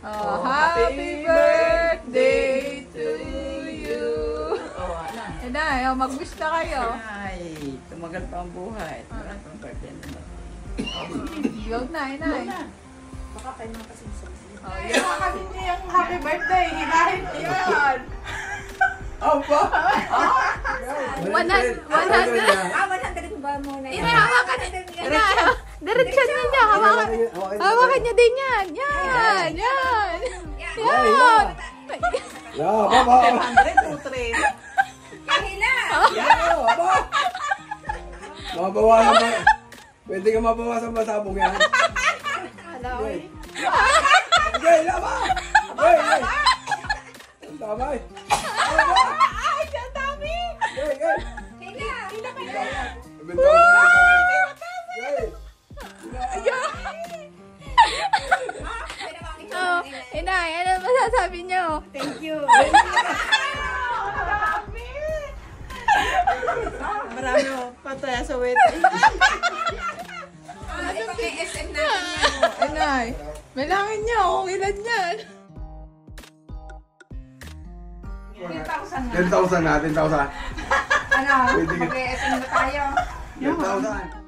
Oh, happy birthday to you. Inay, mag-wish na kayo. Ay, tumagal pa ang buhay. Tumagal pa ang birthday naman. Huwag na, Inay. Baka kayo mga kasing-sing. Oh, yan. Kasi niya yung happy birthday. Hilahin niyo yun. Aba! 100. 100 ba muna? Inay, hawakan. Inay, diretsyon niya. Hawakan niya din yan. Yan, yan. Yan. Yeah, baba! 100, 2, 3. Kahila! Yeah, baba! Mabawasan ba? Pwede ka mabawasan ba sabong yan? Okay. Okay, lama! Okay, okay. Ang damay! Ay, ang dami. Okay, okay. Hila! Hila pa yun! Oh, Inay, ano masasabi niyo? Thank you! Marami mo. Pataya sa waiting. Ito kay SM natin. Inay, bilangin niyo kung ilan yan. 10,000 na. 10,000 na, 10,000. Ano? Pwede ka. Mag-SM na tayo. 10,000.